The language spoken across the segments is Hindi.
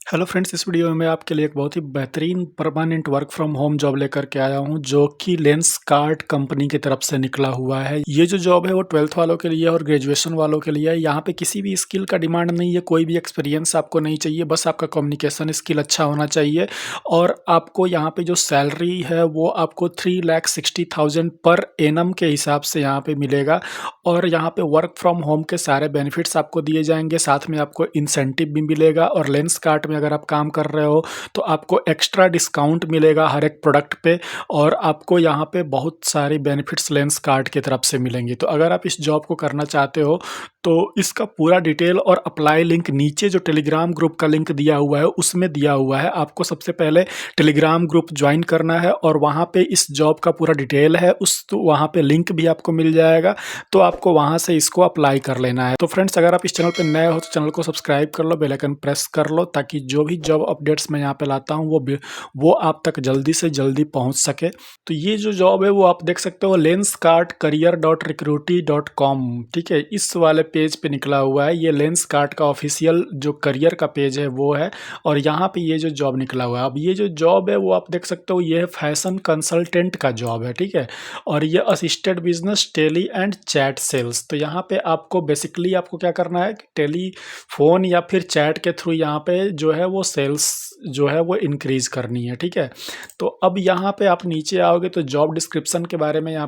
हेलो फ्रेंड्स, इस वीडियो में मैं आपके लिए एक बहुत ही बेहतरीन permanent work from home job लेकर के आया हूं, जो कि लेंसकार्ट कंपनी की तरफ से निकला हुआ है। ये जो जॉब है वो 12th वालों के लिए और ग्रेजुएशन वालों के लिए है। यहाँ पे किसी भी स्किल का डिमांड नहीं है, कोई भी एक्सपीरियंस आपको नहीं चाहिए, बस आपका कम्युनिकेशन स्किल अच्छा होना चाहिए। और आपको यहाँ पे जो सैलरी है वो आपको 3,60,000 पर एनम के हिसाब से यहाँ पे मिलेगा। और यहाँ पे वर्क फ्रॉम होम के सारे बेनिफिट्स आपको दिए जाएंगे, साथ में आपको इंसेंटिव भी मिलेगा। और लेंसकार्ट में अगर आप काम कर रहे हो तो आपको एक्स्ट्रा डिस्काउंट मिलेगा हर एक प्रोडक्ट पे। और आपको यहाँ पे बहुत सारी बेनिफिट्स लेंसकार्ट की तरफ से मिलेंगी। तो अगर आप इस जॉब को करना चाहते हो तो इसका पूरा डिटेल और अप्लाई लिंक नीचे जो टेलीग्राम ग्रुप का लिंक दिया हुआ है उसमें दिया हुआ है। आपको सबसे पहले टेलीग्राम ग्रुप ज्वाइन करना है और वहाँ पे इस जॉब का पूरा डिटेल है, उस तो वहाँ पे लिंक भी आपको मिल जाएगा। तो आपको वहाँ से इसको अप्लाई कर लेना है। तो फ्रेंड्स, अगर आप इस चैनल पे नए हो तो चैनल को सब्सक्राइब कर लो, बेल आइकन प्रेस कर लो, ताकि जो भी जॉब अपडेट्स मैं यहाँ पे लाता हूँ वो आप तक जल्दी से जल्दी पहुँच सके। तो ये जो जॉब है वो आप देख सकते हो lenscartcareer.recruity.com, ठीक है, इस वाले पेज पे निकला हुआ है। ये लेंसकार्ट का ऑफिशियल जो करियर का पेज है वो है। और यहाँ पे ये जो जॉब निकला हुआ है, अब ये जो जॉब है वो आप देख सकते हो, ये है फैशन कंसल्टेंट का जॉब है, ठीक है। और ये assisted business tele and chat sales. तो यहाँ पे आपको बेसिकली आपको क्या करना है कि टेलीफोन या फिर चैट के थ्रू यहाँ पे जो है वो सेल्स जो है वो इंक्रीज करनी है, ठीक है। तो अब यहाँ पे आप नीचे आओगे तो जॉब डिस्क्रिप्शन के बारे में यहाँ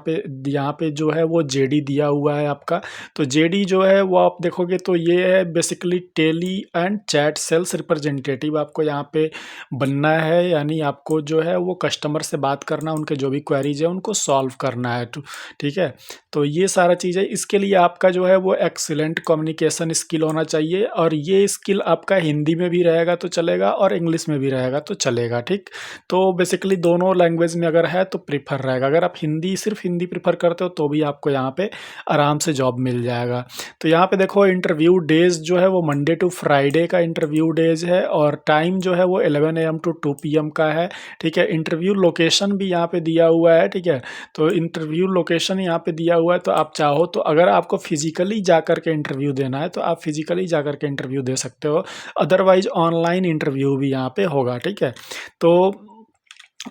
पे जो है वो जेडी दिया हुआ है आपका। तो जेडी जो है वो आप देखोगे तो ये है basically tele and chat sales representative आपको यहाँ पे बनना है। यानी आपको जो है वो कस्टमर से बात करना, उनके जो भी क्वेरीज है उनको सॉल्व करना है, तो ठीक है। तो ये सारा चीज़ है। इसके लिए आपका जो है वो एक्सीलेंट कम्युनिकेशन स्किल होना चाहिए, और ये स्किल आपका हिंदी में भी रहेगा तो चलेगा और इंग्लिश में भी रहेगा तो चलेगा, ठीक। तो बेसिकली दोनों लैंग्वेज में अगर है तो प्रीफर रहेगा। अगर आप सिर्फ हिंदी प्रीफर करते हो तो भी आपको यहाँ पे आराम से जॉब मिल जाएगा। तो यहाँ पे देखो, इंटरव्यू डेज जो है वो मंडे टू फ्राइडे का इंटरव्यू डेज है, और टाइम जो है वो 11 AM to 2 PM का है, ठीक है। इंटरव्यू लोकेशन भी यहाँ पे दिया हुआ है, ठीक है। तो इंटरव्यू लोकेशन यहाँ पे दिया हुआ है, तो आप चाहो तो अगर आपको फिजिकली जा कर के इंटरव्यू देना है तो आप फिजिकली जा कर के इंटरव्यू दे सकते हो। अदरवाइज ऑनलाइन इंटरव्यू भी यहाँ पे होगा, ठीक है। तो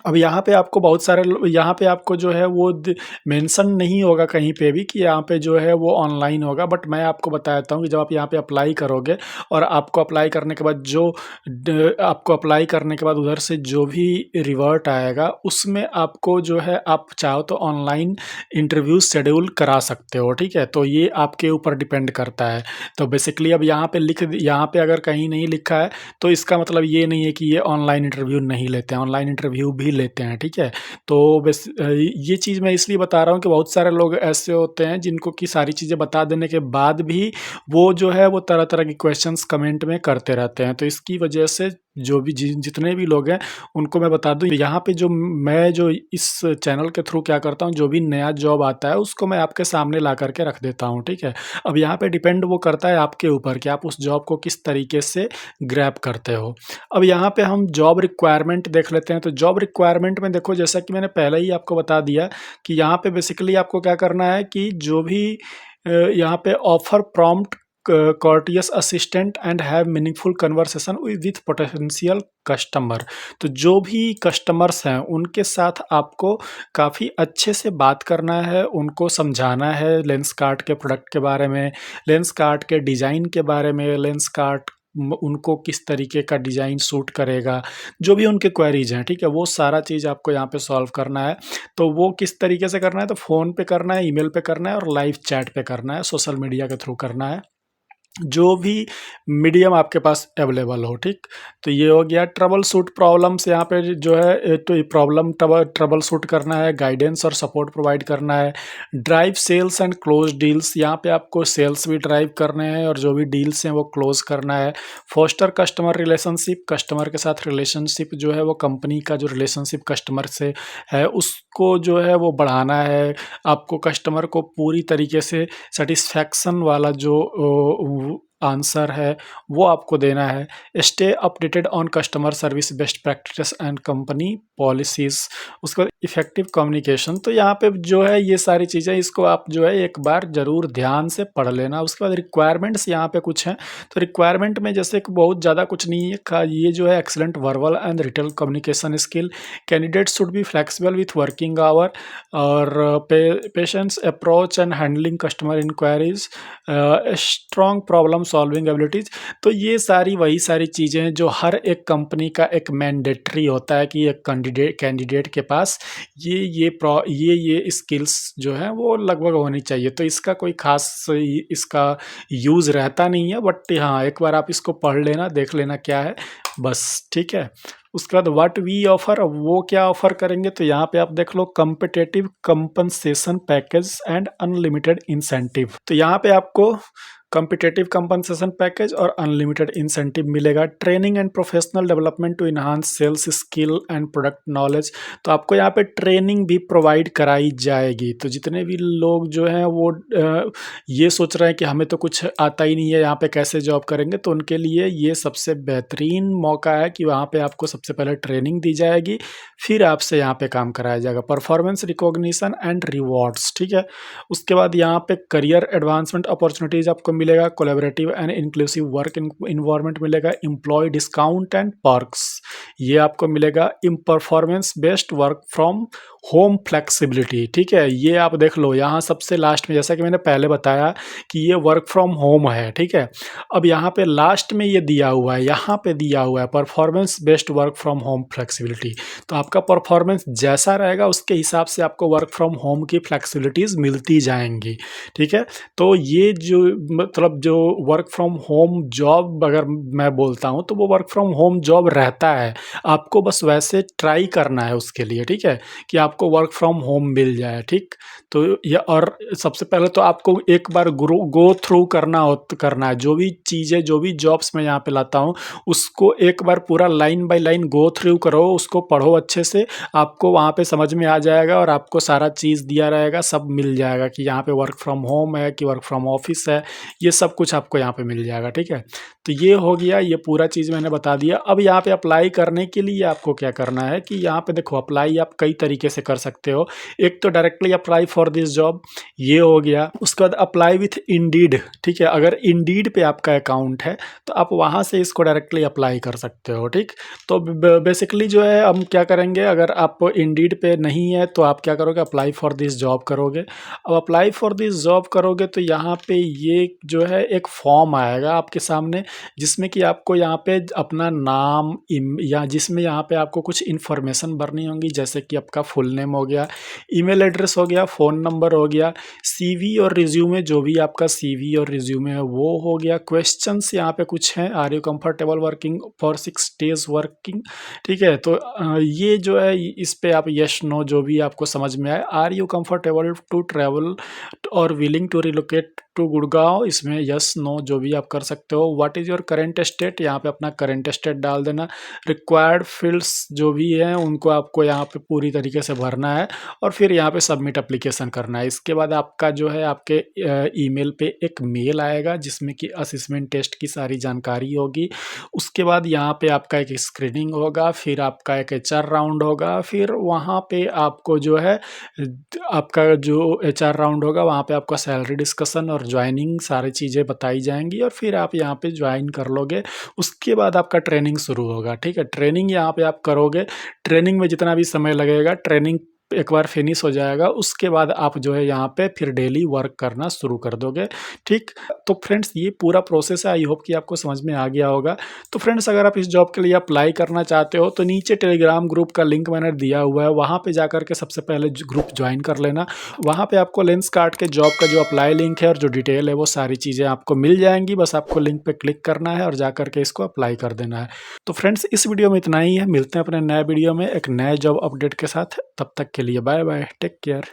अब यहाँ पे आपको बहुत सारे यहाँ पे आपको जो है वो मेंशन नहीं होगा कहीं पे भी कि यहाँ पे जो है वो ऑनलाइन होगा, बट मैं आपको बता देता हूँ कि जब आप यहाँ पे अप्लाई करोगे और आपको अप्लाई करने के बाद आपको अप्लाई करने के बाद उधर से जो भी रिवर्ट आएगा उसमें आपको जो है आप चाहो तो ऑनलाइन इंटरव्यू शेड्यूल करा सकते हो, ठीक है। तो ये आपके ऊपर डिपेंड करता है। तो बेसिकली अब यहाँ पे अगर कहीं नहीं लिखा है तो इसका मतलब ये नहीं है कि ये ऑनलाइन इंटरव्यू नहीं लेते हैं, ऑनलाइन इंटरव्यू भी लेते हैं, ठीक है। तो ये चीज़ मैं इसलिए बता रहा हूँ कि बहुत सारे लोग ऐसे होते हैं जिनको कि सारी चीज़ें बता देने के बाद भी वो जो है वो तरह तरह की क्वेश्चंस कमेंट में करते रहते हैं। तो इसकी वजह से जो भी जितने भी लोग हैं उनको मैं बता दूं, यहाँ पे जो इस चैनल के थ्रू क्या करता हूँ, जो भी नया जॉब आता है उसको मैं आपके सामने ला करके रख देता हूँ, ठीक है। अब यहाँ पे डिपेंड वो करता है आपके ऊपर कि आप उस जॉब को किस तरीके से ग्रैब करते हो। अब यहाँ पे हम जॉब रिक्वायरमेंट देख लेते हैं। तो जॉब रिक्वायरमेंट में देखो, जैसा कि मैंने पहले ही आपको बता दिया कि यहाँ पे बेसिकली आपको क्या करना है कि जो भी यहाँ पे offer prompt courteous assistant and have meaningful conversation with potential customer. तो जो भी कस्टमर्स हैं उनके साथ आपको काफ़ी अच्छे से बात करना है, उनको समझाना है लेंसकार्ट के प्रोडक्ट के बारे में, लेंसकार्ट के डिज़ाइन के बारे में, लेंसकार्ट उनको किस तरीके का डिज़ाइन सूट करेगा, जो भी उनके क्वेरीज हैं, ठीक है, वो सारा चीज़ आपको यहाँ पे सॉल्व करना है। तो वो किस तरीके से करना है, तो फ़ोन पे करना है, ईमेल पे करना है और लाइव चैट पे करना है, सोशल मीडिया के थ्रू करना है, जो भी मीडियम आपके पास अवेलेबल हो, ठीक। तो ये हो गया ट्रबल शूट प्रॉब्लम्स। यहाँ पे जो है तो ये प्रॉब्लम ट्रबल शूट करना है, गाइडेंस और सपोर्ट प्रोवाइड करना है, drive sales and close deals. यहाँ पे आपको सेल्स भी ड्राइव करने हैं और जो भी डील्स हैं वो क्लोज करना है। फोस्टर कस्टमर रिलेशनशिप, कस्टमर के साथ रिलेशनशिप जो है वो कंपनी का जो रिलेशनशिप कस्टमर से है उसको जो है वो बढ़ाना है। आपको कस्टमर को पूरी तरीके से सेटिस्फैक्शन वाला जो आंसर है वो आपको देना है। Stay updated on customer service best practice and company policies. उसके बाद इफ़ेक्टिव कम्युनिकेशन, तो यहाँ पे जो है ये सारी चीज़ें इसको आप जो है एक बार ज़रूर ध्यान से पढ़ लेना। उसके बाद रिक्वायरमेंट्स यहाँ पे कुछ हैं, तो रिक्वायरमेंट में जैसे कि बहुत ज़्यादा कुछ नहीं है का, ये जो है excellent verbal and retail communication skill, candidate should be flexible with working hour और patience approach and handling customer inquiries, strong problem solving abilities. तो ये सारी वही सारी चीज़ें हैं जो हर एक कंपनी का एक मैंडेटरी होता है कि एक कैंडिडेट के पास ये स्किल्स जो है वो लगभग होनी चाहिए। तो इसका कोई ख़ास इसका यूज़ रहता नहीं है, बट हाँ एक बार आप इसको पढ़ लेना, देख लेना क्या है, बस ठीक है। उसके बाद व्हाट वी ऑफ़र, वो क्या ऑफ़र करेंगे, तो यहाँ पे आप देख लो competitive compensation package and unlimited incentive. तो यहाँ पे आपको कॉम्पिटिटिव कंपनसेशन पैकेज और अनलिमिटेड इंसेंटिव मिलेगा। Training and professional development to enhance sales skill and product knowledge, तो आपको यहाँ पे ट्रेनिंग भी प्रोवाइड कराई जाएगी। तो जितने भी लोग जो हैं वो ये सोच रहे हैं कि हमें तो कुछ आता ही नहीं है, यहाँ पे कैसे जॉब करेंगे, तो उनके लिए ये सबसे बेहतरीन मौका है कि वहाँ पे आपको सबसे पहले ट्रेनिंग दी जाएगी, फिर आपसे यहाँ पे काम कराया जाएगा। परफॉर्मेंस रिकॉग्निशन एंड रिवॉर्ड्स, ठीक है। उसके बाद यहाँ पे करियर एडवांसमेंट अपॉर्चुनिटीज़ आपको मिलेगा, collaborative and inclusive work environment मिलेगा, एम्प्लॉय डिस्काउंट एंड पर्क्स ये आपको मिलेगा, performance based work from home flexibility, ठीक है। ये आप देख लो यहाँ सबसे लास्ट में, जैसा कि मैंने पहले बताया कि ये वर्क फ्रॉम होम है, ठीक है। अब यहाँ पे लास्ट में ये दिया हुआ है, यहाँ पे दिया हुआ है performance based work from home flexibility. तो आपका परफॉर्मेंस जैसा रहेगा उसके हिसाब से आपको वर्क फ्रॉम होम की फ्लेक्सिबिलिटीज़ मिलती जाएंगी, ठीक है। तो ये जो मतलब जो वर्क फ्रॉम होम जॉब अगर मैं बोलता हूँ तो वो वर्क फ्रॉम होम जॉब रहता है, आपको बस वैसे ट्राई करना है उसके लिए, ठीक है, कि आपको वर्क फ्रॉम होम मिल जाए, ठीक। तो ये, और सबसे पहले तो आपको एक बार गो थ्रू करना है, जो भी चीज़ें जो भी जॉब्स मैं यहाँ पे लाता हूँ उसको एक बार पूरा line by line go through करो, उसको पढ़ो अच्छे से, आपको वहाँ पे समझ में आ जाएगा और आपको सारा चीज़ दिया रहेगा, सब मिल जाएगा कि यहाँ पे वर्क फ्रॉम होम है कि वर्क फ्रॉम ऑफिस है, ये सब कुछ आपको यहाँ पे मिल जाएगा, ठीक है। तो ये हो गया, ये पूरा चीज़ मैंने बता दिया। अब यहाँ पे अप्लाई करने के लिए आपको क्या करना है कि यहाँ पे देखो अप्लाई आप कई तरीके से कर सकते हो। एक तो directly apply for this job, ये हो गया। उसके बाद अप्लाई विथ इंडीड, ठीक है, अगर इंडीड पे आपका अकाउंट है तो आप वहाँ से इसको डायरेक्टली अप्लाई कर सकते हो, ठीक। तो बेसिकली जो है हम क्या करेंगे, अगर आप इंडीड पे नहीं है तो आप क्या करोगे, अप्लाई फॉर दिस जॉब करोगे। अब अप्लाई फॉर दिस जॉब करोगे तो यहाँ पे ये जो है एक फॉर्म आएगा आपके सामने, जिसमें कि आपको यहाँ पे अपना नाम या जिसमें यहाँ पे आपको कुछ इन्फॉर्मेशन भरनी होंगी, जैसे कि आपका फुल नेम हो गया, ईमेल एड्रेस हो गया, फ़ोन नंबर हो गया, सीवी और रिज्यूमे, जो भी आपका सीवी और रिज्यूमे है वो हो गया। क्वेश्चंस यहाँ पे कुछ हैं, are you comfortable working for 6 days working, ठीक है। तो ये जो है इस पे आप यस नो जो भी आपको समझ में आए। Are you comfortable to travel और willing to relocate to Gurgaon, इसमें यस नो जो भी आप कर सकते हो। What is your current state, यहाँ पे अपना करंट स्टेट डाल देना। रिक्वायर्ड फील्ड्स जो भी हैं उनको आपको यहाँ पे पूरी तरीके से भरना है और फिर यहाँ पे सबमिट एप्लीकेशन करना है। इसके बाद आपका जो है आपके ईमेल पे एक मेल आएगा जिसमें कि असेसमेंट टेस्ट की सारी जानकारी होगी। उसके बाद यहाँ पे आपका एक स्क्रीनिंग होगा, फिर आपका एक एचआर राउंड होगा, फिर वहाँ पे आपको जो है आपका जो एचआर राउंड होगा वहाँ पे आपका सैलरी डिस्कशन और ज्वाइनिंग सारी चीज़ें बताई जाएंगी और फिर आप यहाँ पे ज्वाइन कर लोगे। उसके बाद आपका ट्रेनिंग शुरू होगा, ठीक है। ट्रेनिंग यहाँ पे आप करोगे, ट्रेनिंग में जितना भी समय लगेगा, ट्रेनिंग एक बार फिनिश हो जाएगा उसके बाद आप जो है यहाँ पे फिर डेली वर्क करना शुरू कर दोगे, ठीक। तो फ्रेंड्स ये पूरा प्रोसेस है, आई होप कि आपको समझ में आ गया होगा। तो फ्रेंड्स अगर आप इस जॉब के लिए अप्लाई करना चाहते हो तो नीचे टेलीग्राम ग्रुप का लिंक मैंने दिया हुआ है, वहाँ पे जाकर के सबसे पहले ग्रुप ज्वाइन कर लेना। वहाँ पे आपको लेंसकार्ट के जॉब का जो अप्लाई लिंक है और जो डिटेल है वो सारी चीज़ें आपको मिल जाएंगी, बस आपको लिंक पे क्लिक करना है और जा करके इसको अप्लाई कर देना है। तो फ्रेंड्स इस वीडियो में इतना ही है, मिलते हैं अपने नए वीडियो में एक नए जॉब अपडेट के साथ, तब तक के लिए बाय बाय, टेक केयर।